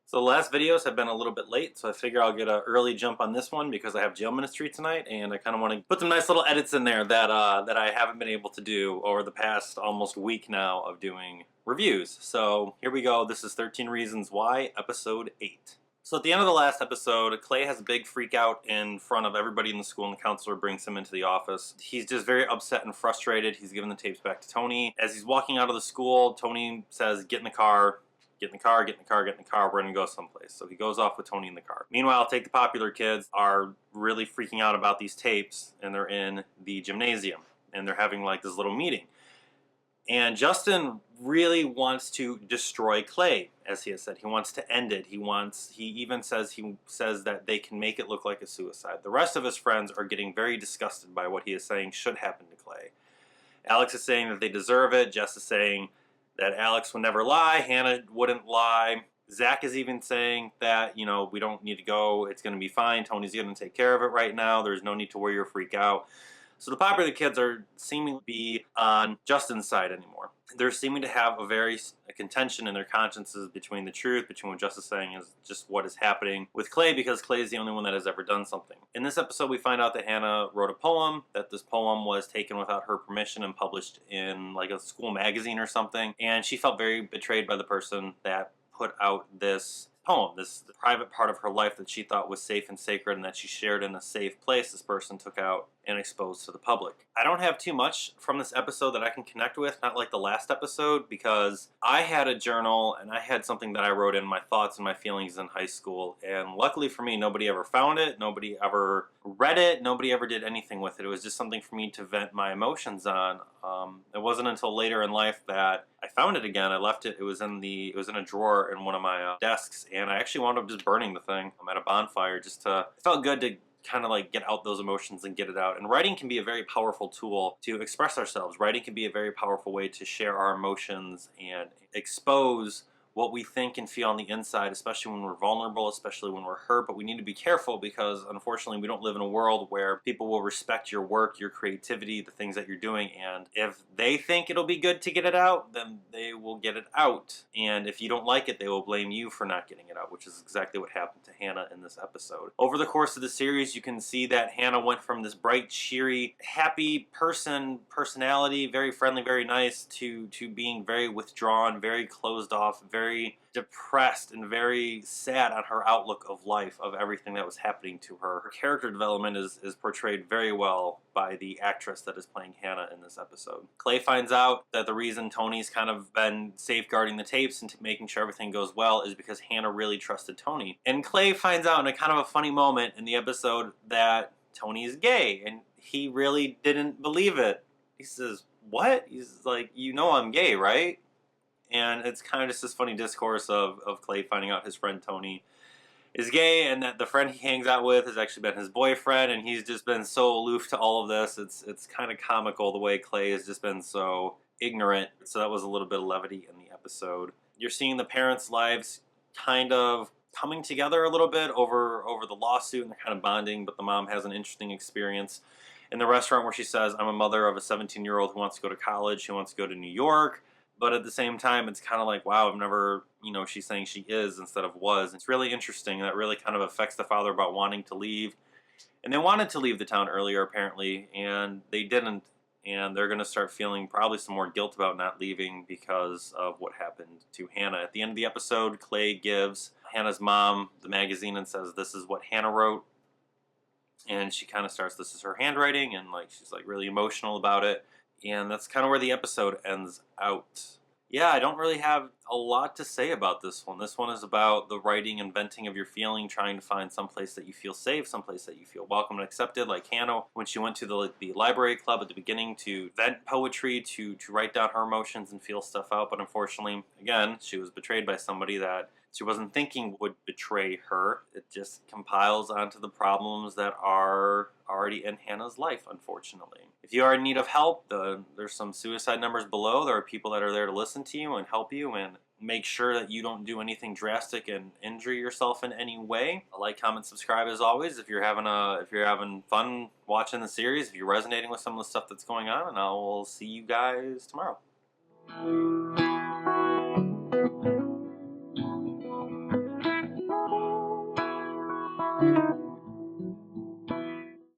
So the last videos have been a little bit late, so I figure I'll get an early jump on this one because I have jail ministry tonight, and I kind of want to put some nice little edits in there that I haven't been able to do over the past almost week now of doing reviews. So here we go. This is 13 Reasons Why, episode 8. So at the end of the last episode, Clay has a big freak out in front of everybody in the school, and the counselor brings him into the office. He's just very upset and frustrated. He's giving the tapes back to Tony. As he's walking out of the school, Tony says, "Get in the car. Get in the car, get in the car, get in the car, we're gonna go someplace." So he goes off with Tony in the car. Meanwhile, Take the Popular kids are really freaking out about these tapes, and they're in the gymnasium, and they're having like this little meeting. And Justin really wants to destroy Clay, as he has said. He wants to end it. He even says that they can make it look like a suicide. The rest of his friends are getting very disgusted by what he is saying should happen to Clay. Alex is saying that they deserve it. Jess is saying that Alex would never lie, Hannah wouldn't lie. Zach is even saying that, we don't need to go, it's going to be fine, Tony's going to take care of it right now, there's no need to worry or freak out. So the Popular kids are seeming to be on Justin's side anymore. They're seeming to have a contention in their consciences between the truth, between what Justin is saying is just what is happening with Clay, because Clay is the only one that has ever done something. In this episode, we find out that Hannah wrote a poem, that this poem was taken without her permission and published in like a school magazine or something, and she felt very betrayed by the person that put out this poem, this private part of her life that she thought was safe and sacred and that she shared in a safe place. This person took out and exposed to the public. I don't have too much from this episode that I can connect with, not like the last episode, because I had a journal and I had something that I wrote in my thoughts and my feelings in high school, and luckily for me, nobody ever found it, nobody ever read it, nobody ever did anything with it. It was just something for me to vent my emotions on. It wasn't until later in life that I found it again. I left it. It was in a drawer in one of my desks, and I actually wound up just burning the thing at a bonfire. It felt good to kind of like get out those emotions and get it out. And writing can be a very powerful tool to express ourselves. Writing can be a very powerful way to share our emotions and expose what we think and feel on the inside, especially when we're vulnerable, especially when we're hurt. But we need to be careful because unfortunately we don't live in a world where people will respect your work, your creativity, the things that you're doing. And if they think it'll be good to get it out, then they will get it out. And if you don't like it, they will blame you for not getting it out, which is exactly what happened to Hannah in this episode. Over the course of the series, you can see that Hannah went from this bright, cheery, happy personality, very friendly, very nice, to being very withdrawn, very closed off, very depressed and very sad on her outlook of life, of everything that was happening to her. Her character development is portrayed very well by the actress that is playing Hannah in this episode. Clay finds out that the reason Tony's kind of been safeguarding the tapes and making sure everything goes well is because Hannah really trusted Tony. And Clay finds out in a kind of a funny moment in the episode that Tony is gay, and he really didn't believe it. He says, "What?" He's like, "I'm gay, right?" And it's kind of just this funny discourse of Clay finding out his friend Tony is gay, and that the friend he hangs out with has actually been his boyfriend, and he's just been so aloof to all of this. It's kind of comical the way Clay has just been so ignorant. So that was a little bit of levity in the episode. You're seeing the parents' lives kind of coming together a little bit over the lawsuit, and they're kind of bonding, but the mom has an interesting experience in the restaurant where she says, "I'm a mother of a 17-year-old who wants to go to college, who wants to go to New York." But at the same time, it's kind of like, wow, I've never, she's saying she is instead of was. It's really interesting. That really kind of affects the father about wanting to leave. And they wanted to leave the town earlier, apparently, and they didn't. And they're going to start feeling probably some more guilt about not leaving because of what happened to Hannah. At the end of the episode, Clay gives Hannah's mom the magazine and says, "This is what Hannah wrote." And she kind of starts, this is her handwriting, and she's really emotional about it. And that's kind of where the episode ends out. Yeah, I don't really have a lot to say about this one. This one is about the writing and venting of your feeling, trying to find some place that you feel safe, some place that you feel welcome and accepted, like Hannah when she went to the library club at the beginning to vent poetry, to write down her emotions and feel stuff out. But unfortunately, again, she was betrayed by somebody that she wasn't thinking would betray her. It just compiles onto the problems that are already in Hannah's life, unfortunately. If you are in need of help, there's some suicide numbers below. There are people that are there to listen to you and help you and make sure that you don't do anything drastic and injure yourself in any way. Like, comment, subscribe as always if you're having fun watching the series, if you're resonating with some of the stuff that's going on, and I will see you guys tomorrow. you.